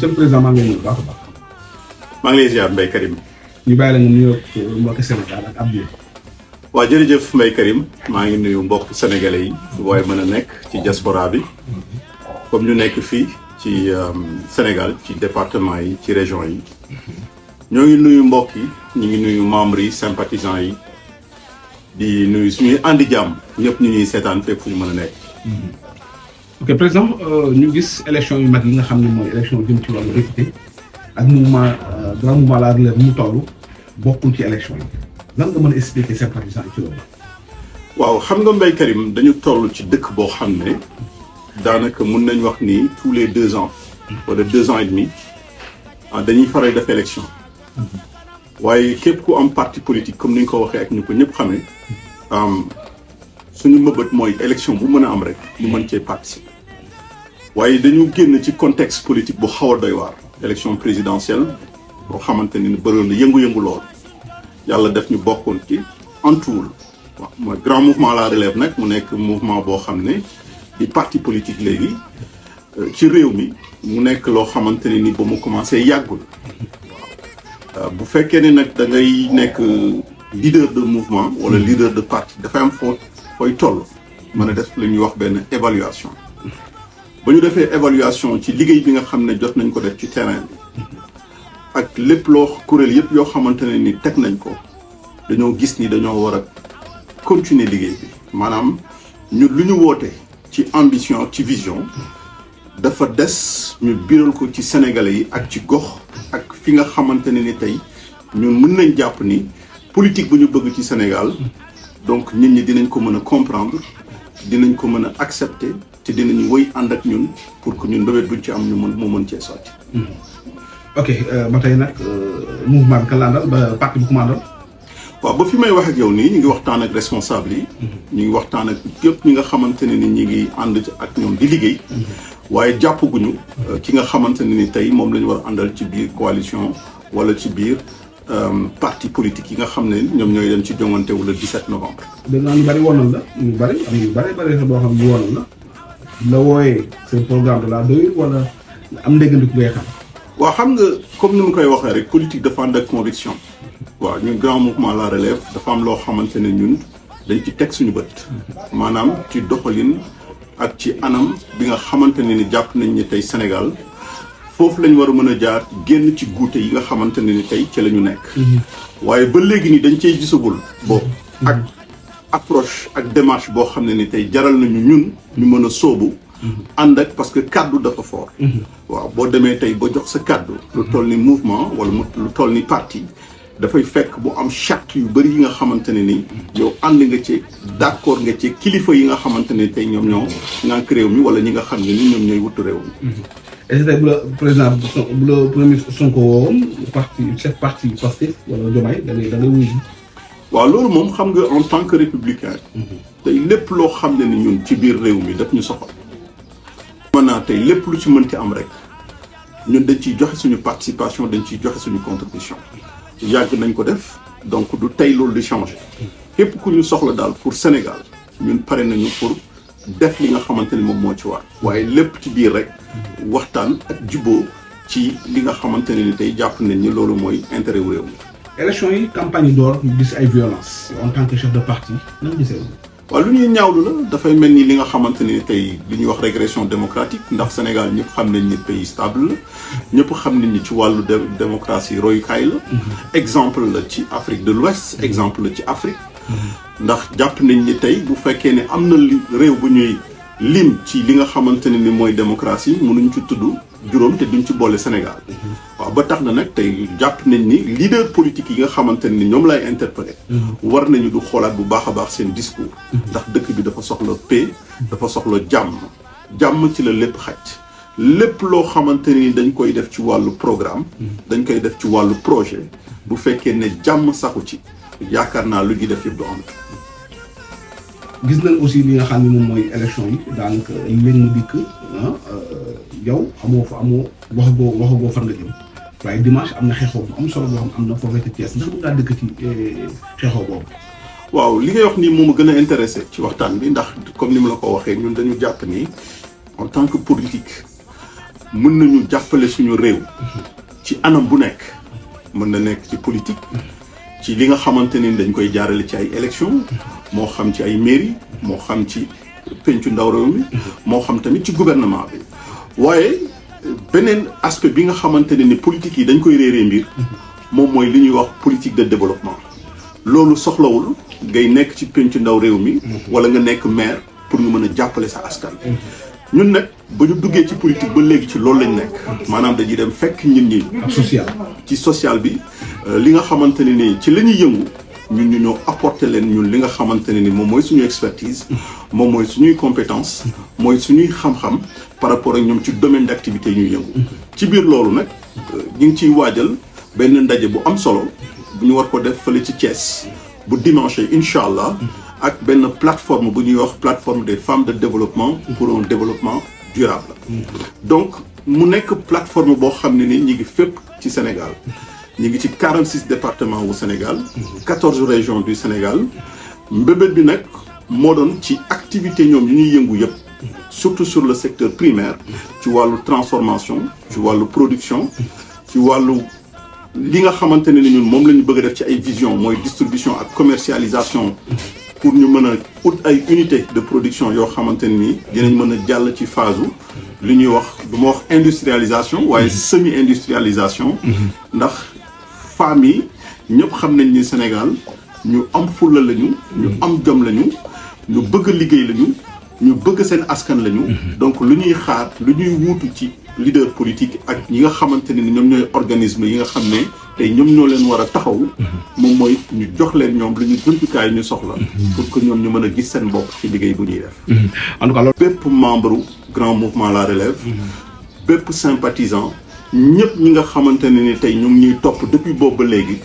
monsieur le président maa ngi lay nuyu bu baax a baax. maa ngi lay ziar Mbaye Karim. ñu bàyyi la nga nuyoo mbokki Sénégal ak Abdou. waaw jërëjëf Mbaye Karim maa ngi nuyu mbokk sénégalais yi fu waaye mën a nekk ci diaspora bi comme ñu nekk fii ci Sénégal ci département yi ci région yi ñoo ngi nuyu mbokk yi ñu ngi nuyu membres yi sympathisants yi di nuyu suñuy àndi jàmm ñëpp ñu ñuy seetaan fépp fu ñu mën a nekk. ok président ñu gis élection yu mag yi nga xam ne mooy élection jëm ci wàllu député ak mouvement grand mouvement La Relève mu toll bokkul ci élection yi lan nga mën a expliquer sympathisants yi ci loolu. waaw xam nga Mbaye Karim dañu toll ci dëkk boo xam ne daanaka mun nañ wax ni tous les 2 ans wala 2 ans et demi dañuy faral def élection waaye képp ku am parti politique comme ni nga ko waxee ak ñu ko ñëpp xamee suñu mëbët mooy élection bu mën a am rek ñu mën cee participer waaye dañu génn ci contexte politique bu xaw a doy waar élection présidentielle boo xamante ni bëroon na yëngu-yëngu lool yàlla def ñu bokkoon ci entour waaw mooy grand mouvement La Relève nag mu nekk mouvement boo xam ne di parti politique léegi ci réew mi mu nekk loo xamante ne ni ba mu commencé yàggul waaw bu fekkee ne nag da ngay nekk leader de mouvement wala leader de parti dafay am fooy toll mën a def lu ñuy wax benn évaluation ba ñu defee évaluation ci liggéey bi nga xam ne jot nañ ko def ci terrain bi ak lépp loo kuréel yëpp yoo xamante ne ni teg nañ ko dañoo gis ni dañoo war a continuer liggéey bi maanaam ñu lu ñu woote ci ambition ak ci vision dafa des ñu biral ko ci sénégalais yi ak ci gox ak fi nga xamante ne ni tey ñun mën nañ jàpp ni politique bu ñu bëgg ci Sénégal donc nit ñi dinañ ko mën a comprendre dinañ ko mën a accepter te dinañ wëy ànd ak ñun pour que ñun mbébét buñ ci am ñu mu mën cee sotti. ok ba tey nag mouvement bi kan la àndal ba parti bu commandal. waaw ba fi may wax ak yow nii ñu ngi waxtaan ak responsable yi. ñu ngi waxtaan ak yëpp ñi nga xamante ne ni ñi ngi ànd ak ñoom di liggéey. waaye jàppaguñu ki nga xamante ne ni tey moom la ñu war a àndal ci biir coalition wala ci biir parti politique yi nga xam ne ñoom ñooy dem ci joŋante wu le 17 novembre. dégg naa ñu bëri woonal la ñu bëri am ñu bëri boo xam ne woonal la la wooyee seen programme de la doyul wala am ndéggandiku ngay xam. waaw xam nga comme ni mu koy waxee rek politique dafa ànd ak conviction. waaw ñun grand mouvement La Relève dafa am loo xamante ne ñun dañ ci teg suñu bët. maanaam ci doxalin ak ci anam bi nga xamante ne ni jàpp nañ ni tey Sénégal foofu lañ war a mën a jaar génn ci guute yi nga xamante ne ni tey ci la ñu nekk. waaye ba léegi ni dañ cey gisagul boobu. ak approche ak démarche boo xam ne ni tey jaral nañu ñun ñu mën a sóobu. ànd ak parce que kaddu dafa fort. waaw boo demee tey ba jox sa kaddu. lu toll ni mouvement wala lu toll ni parti dafay fekk bu am charte yu bëri yi nga xamante ne ni yow ànd nga ci d'accord nga ci kilifa yi nga xamante ne tey ñoom ñoo ngànk réew mi wala ñi nga xam ne ni ñoom ñooy wutu réew mi. est-ce que tey bu la président bu la premier ministre Sonko woowoon parti chef parti Pastef wala Diomaye da ngay wuyu. waaw loolu moom xam nga en tant que républicain. tey lépp loo xam ne ni ñun ci biir réew mi daf ñu soxal. maintenant tey lépp lu ci mënti am rek ñun dañ ciy joxe suñu participation dañ ciy joxe suñu contribution. yàgg nañ ko def donc du tey loolu di changer. képp ku ñu soxla daal pour Sénégal ñun pare nañu pour def li nga xamante ni moom moo ci war. waaye lépp ci biir rek waxtaan ak juboo ci li nga xamante ne ni tey jàpp nañ ni loolu mooy intérêt wu réew mi. élection yi campagne yi door ñu gis ay violence en tant que chef de parti nan gisee. waaw lu ñuy ñaawlu la dafay mel ni li nga xamante ni tey li ñuy wax régression démocratique ndax Sénégal ñëpp xam nañ ni pays stable la ñëpp xam nañ ni ci wàllu démocratie royukaay la. exemple la ci Afrique de l'Ouest exemple la ci Afrique. ndax jàpp nañ ni tey bu fekkee ne am na réew bu ñuy lim ci li nga xamante ne ni mooy démocratie mënuñ ci tudd juróom te duñ ci boole Sénégal. waaw ba tax na nag tey jàpp nañ ni leader politique yi nga xamante ne ni ñoom lay interpeller. war nañu du xoolaat bu baax a baax seen discours. ndax dëkk bi dafa soxla paix. dafa soxla jàmm ci la lépp xaj. lépp loo xamante ni dañ koy def ci wàllu programme. dañ koy def ci wàllu projet. bu fekkee ne jàmm saxu ci yaakaar naa lu gi def yëpp du am. gis nañ aussi li nga xam ne moom mooy élection yi daanaka léegi mu dikk yow amoo waxagoo fan nga jëm waaye dimanche am na xeexoo bu am solo boo xam am na foofee ci Thiès ndax mën ngaa dëkk ci xeexoo boobu. waaw li ngay wax nii moom a gën a intéressé ci waxtaan bi ndax comme ni ma la ko waxee ñun dañu jàpp ni en tant que politique mën nañu jàppale suñu réew ci anam bu nekk mën na nekk ci politique ci li nga xamante ni dañ koy jaarale ci ay élections moo xam ci ay mairie moo xam ci pencu ndaw réew mi moo xam tamit ci gouvernement bi waaye beneen aspect bi nga xamante ne ni politique yi dañ koy réeree mbir moom mooy li ñuy wax politique de développement loolu soxlawul ngay nekk ci pencu ndaw réew mi wala nga nekk maire pour nga mën a jàppale sa askan ñun nag ba ñu duggee ci politique ba léegi ci loolu lañ nekk maanaam dañuy dem fekk nit ñi social ci social bi li nga xamante ne ni ci la ñuy yëngu ñun ñu ñoo apporter leen ñun li nga xamante ne ni moom mooy suñu expertise moom mooy suñuy compétence mooy suñuy xam-xam par rapport ak ñoom ci domaine d'activité ñuy yëngu ci biir loolu nag ñu ngi ciy waajal benn ndaje bu am solo bu ñu war ko def fële ci Thiès bu dimanche incha allah ak benn plateforme bu ñuy wax plateforme des femmes de développement pour un développement durable donc mu nekk plateforme boo xam ne ni ñi ngi fépp ci Sénégal ñi ngi ci 46 départements au Sénégal 14 régions du Sénégal mbébét bi nag moo doon ci activité ñoom yu ñuy yëngu yëpp surtout sur le secteur primaire ci wàllu transformation ci wàllu production ci wàllu li nga xamante ne ni ñun moom la ñu bëgg a def ci ay vision mooy distribution ak commercialisation pour ñu mën a ut ay unité de production yoo xamante ne ni dinañ mën a jàll ci phase li ñuy wax du ma wax industrialisation waaye semi industrialisation ndax femmes yi ñëpp xam nañ ni Sénégal ñu am fulla lañu ñu am jom lañu ñu bëgg liggéey lañu ñu bëgg seen askan lañu donc lu ñuy xaar lu ñuy wuutu ci leader politique ak ñi nga xamante ne ni ñoom ñooy organisme yi nga xam ne tey ñoom ñoo leen war a taxaw moom mooy ñu jox leen ñoom lu ñu jumtukaay ñu soxla pour que ñoom ñu mën a gis seen bopp ci liggéey bu ñuy def en tout cas loolu bépp membre grand mouvement La Relève bépp sympathisant ñëpp ñi nga xamante ne ni tey ñu ngi ñuy topp depuis boobu ba léegi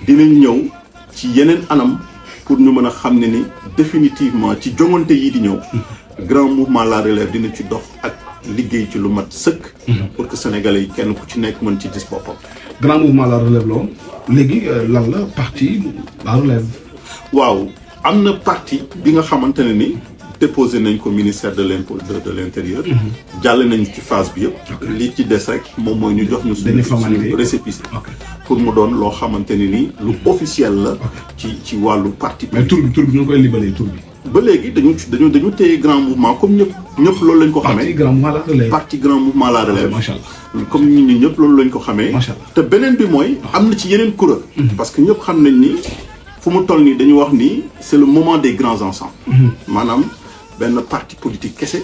dinañ ñëw ci yeneen anam pour ñu mën a xam ne ni définitivement ci joŋante yi di ñëw grand mouvement La Relève dina ci dox ak liggéey ci lu mat sëkk pour que sénégalais yi kenn ku ci nekk mën ci gis boppam grand mouvement La Relève loolu léegi lan la parti La Relève waaw am na parti bi nga xamante ne ni déposé nañ ko ministère de l'impôt de l'intérieur jàll nañ ci phase bi yëpp li ci des rek moom mooy ñu jox ñu suñu récépissé pour mu doon loo xamante ne ni lu officiel la ci wàllu parti mais tur bi ñu koy libalee tur bi ba léegi dañu téye grand mouvement comme ñëpp loolu lañ ko xamee parti grand mouvement La Relève macha allah comme ñun ñëpp loolu lañ ko xamee te beneen bi mooy am na ci yeneen kuréel parce que ñëpp xam nañ ni fu mu toll nii dañu wax ni c'est le moment des grands ensembles maanaam benn parti politique kese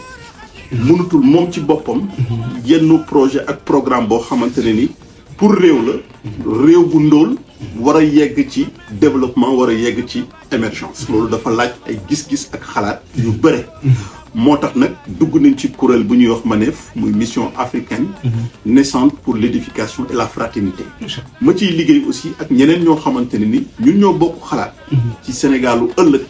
mënutul moom ci boppam yenn projet ak programme boo xamante ne ni pour réew la réew bu ndóol war a yegg ci développement war a yegg ci émergence loolu dafa laaj ay gis-gis ak xalaat yu bëre moo tax nag dugg nañ ci kuréel bu ñuy wax MANEF muy mission africaine naissante pour l'édification et la fraternité ma ciy liggéey aussi ak ñeneen ñoo xamante ne ni ñun ñoo bokk xalaat ci Sénégalu ëllëg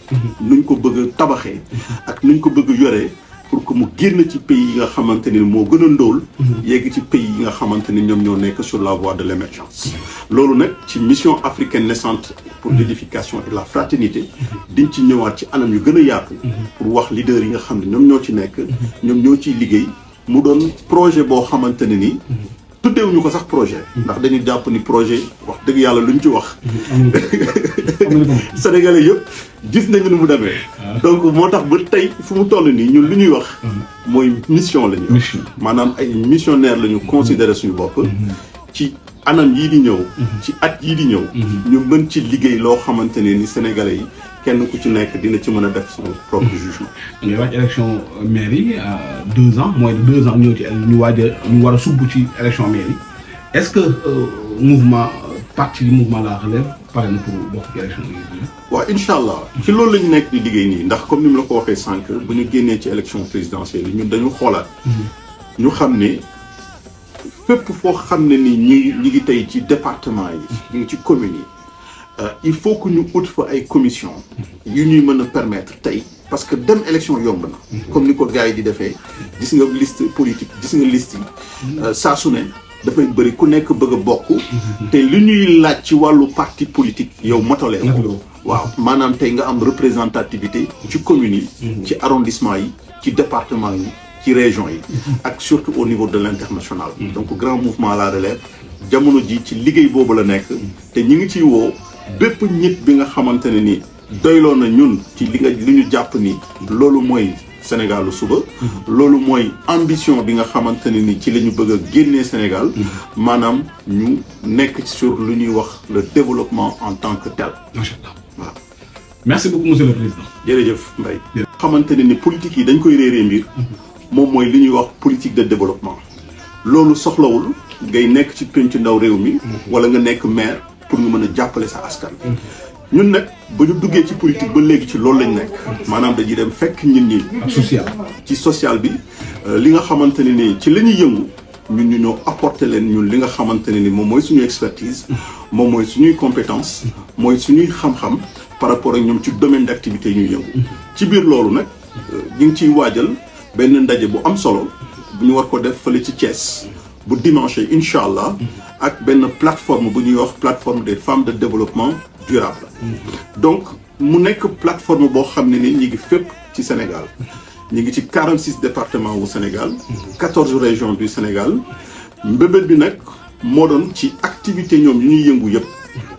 nuñ ko bëgg a tabaxee ak nuñ ko bëgg a yoree pour que mu génn ci pays yi nga xamante ni moo gën a ndóol yegg ci pays yi nga xamante ni ñoom ñoo nekk sur la voie de l'émergence loolu nag ci mission africaine naissante pour l'édification et la fraternité diñ ci ñëwaat ci anam yu gën a yaatu pour wax leader yi nga xam ne ñoom ñoo ci nekk ñoom ñoo ciy liggéey mu doon projet boo xamante ne ni tuddeewuñu ko sax projet ndax dañu jàpp ni projet wax dëgg yàlla luñ ci wax sénégalais yëpp gis nañu ni mu demee donc moo tax ba tey fu mu toll nii ñun lu ñuy wax mooy mission la ñu maanaam ay missionnaire la ñu considérer suñu bopp ci anam yii di ñëw ci at yii di ñëw ñu mën ci liggéey loo xamante ne ni sénégalais yi kenn ku ci nekk dina ci mën a def son propre jugement ñuy wax élection mairie 2 ans moins de 2 ans ñëw ci ñu war a subb ci élection mairie est-ce que parti mouvement La Relève pare na pour bokk ci élection yi waaw incha allah ci loolu lañu nekk di liggéey nii ndax comme ni mu la ko waxee sànq bu ñu génnee ci élection présidentielle yi ñun dañu xoolaat ñu xam ne fépp foo xam ne ni ñi ngi tey ci département yi ñu ngi ci communes yi il faut que ñu ut fa ay commission yu ñuy mën a permettre tey parce que dem élection yomb na comme ni ko gars yi di defee gis nga liste politique gis nga liste yi saa su ne dafay bëri ku nekk bëgg a bokk te li ñuy laaj ci wàllu parti politique yow motalee ko waaw maanaam tey nga am représentativité ci communes yi ci arrondissement yi ci département yi ci région yi ak surtout au niveau de l'international. Donc grand mouvement La Relève jamono ji ci liggéey boobu la nekk te ñi ngi ciy woo bépp nit bi nga xamante ne ni doyloo na ñun ci li ñu jàpp ni loolu mooy Sénégal suba. loolu mooy ambition bi nga xamante ne ni ci la ñu bëgg a génnee Sénégal. maanaam ñu nekk sur lu ñuy wax le développement en tant que tel. macha allah waaw. merci beaucoup monsieur le président. jërëjëf Mbaye. xamante ne ni politique yi dañ koy réeree mbir. moom mooy li ñuy wax politique de développement. loolu soxlawul ngay nekk ci penc ndaw réew mi. wala nga nekk maire pour nga mën a jàppale sa askan. ñun nag ba ñu duggee ci politique ba léegi ci loolu lañ nekk. maanaam dañuy dem fekk nit ñi. social ci social bi li nga xamante ne ni ci la ñuy yëngu ñun ñu ñoo apporter leen ñun li nga xamante ne ni moom mooy suñu expertise. moom mooy suñuy compétence mooy suñuy xam-xam par rapport ak ñoom ci domaine d'activité yi ñuy yëngu. ci biir loolu nag ñu ngi ciy waajal benn ndaje bu am solo bu ñu war ko def fële ci Thiès bu dimanche incha allah ak benn plateforme bu ñuy wax plateforme des femmes de développement durable. Donc mu nekk plateforme boo xam ne ni ñi ngi fépp ci Sénégal ñi ngi ci 46 départements wu Sénégal 14 régions du Sénégal mbébét bi nag moo doon ci activité ñoom yu ñuy yëngu yëpp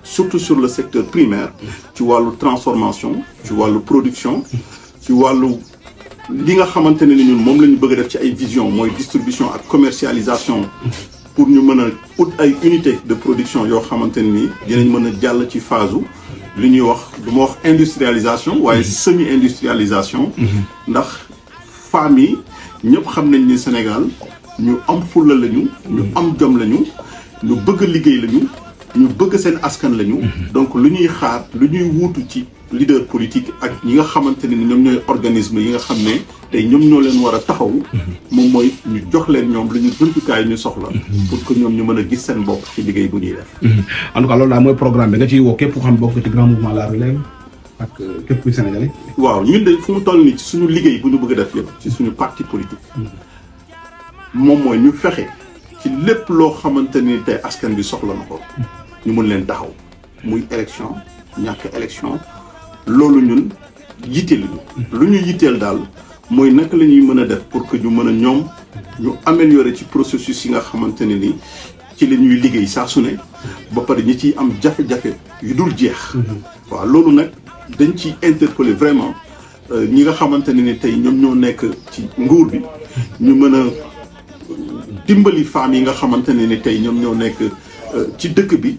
surtout sur le secteur primaire ci wàllu transformation ci wàllu production ci wàllu li nga xamante ne ni ñun moom la ñu bëgg a def ci ay vision mooy distribution ak commercialisation pour ñu mën a ut ay unité de production yoo xamante ne ni dinañ mën a jàll ci phase li ñuy wax du ma wax industrialisation waaye semi industrialisation. ndax femmes yi ñëpp xam nañ ni Sénégal ñu am fulla lañu. ñu am jom lañu. ñu bëgg liggéey lañu. ñu bëgg seen askan lañu. donc lu ñuy xaar lu ñuy wuutu ci leader politique ak ñi nga xamante ne ni ñoom ñooy organisme yi nga xam ne tey ñoom ñoo leen war a taxaw. moom mooy ñu jox leen ñoom lu ñu jumtukaay ñu soxla. pour que ñoom ñu mën a gis seen bopp ci liggéey bu ñuy def. en tout cas loolu daal mooy programme bi nga ciy woo képp ku xam bokk ci grand mouvement La Relève ak képp kuy sénégalais. waaw ñun de fu mu toll nii ci suñu liggéey bu ñu bëgg a def yëpp ci suñu parti politique. moom mooy ñu fexe ci lépp loo xamante ni tey askan bi soxla na ko. ñu mën leen taxaw muy élection ñàkk élection loolu ñun yitteel lu ñu yitteel daal mooy naka la ñuy mën a def pour que ñu mën a ñoom ñu améliorer ci processus yi nga xamante ne ni ci la ñuy liggéey saa su ne ba pare ñi ciy am jafe-jafe yu dul jeex. waaw loolu nag dañ ciy interpeller vraiment ñi nga xamante ne ni tey ñoom ñoo nekk ci nguur bi ñu mën a dimbali femmes yi nga xamante ne ni tey ñoom ñoo nekk ci dëkk bi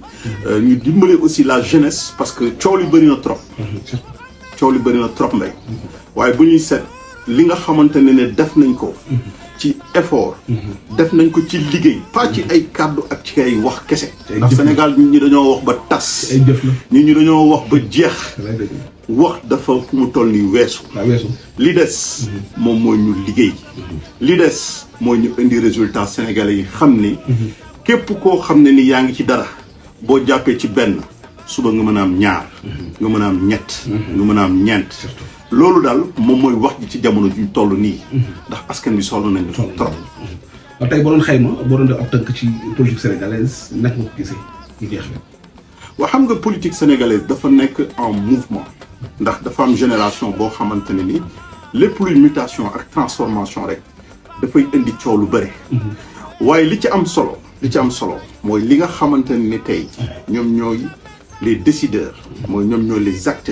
ñu dimbali aussi la jeunesse parce que coow li bëri na trop. coow li bëri na trop mbay. waaye bu ñuy seet li nga xamante ne ne def nañ ko. ci effort. def nañ ko ci liggéey. pas ci ay kàddu ak ci ay wax kese. ndax Sénégal nit ñi dañoo wax ba tas. ay jëf la nit ñi dañoo wax ba jeex. wax dafa fu mu toll nii weesu. li des. moom mooy ñu liggéey. li des mooy ñu indi résultat sénégalais yi xam ni. képp koo xam ne ni yaa ngi ci dara boo jàppee ci benn suba nga mën a am ñaar. nga mën a am ñett. nga mën a am ñeent. loolu daal moom mooy wax ji ci jamono juñ toll nii. ndax askan bi soxla nañu trop. tey boo doon xayma boo doon def ab tënk ci politique sénégalaise naka nga ko gisee ñu jeexle. waa xam nga politique sénégalaise dafa nekk en mouvement. ndax dafa am génération boo xamante ne ni lépp luy mutation ak transformation rek dafay indi coow lu bëri. waaye li ci am solo mooy li nga xamante ne ni tey ñoom ñooy les décideurs mooy ñoom ñooy les acteurs.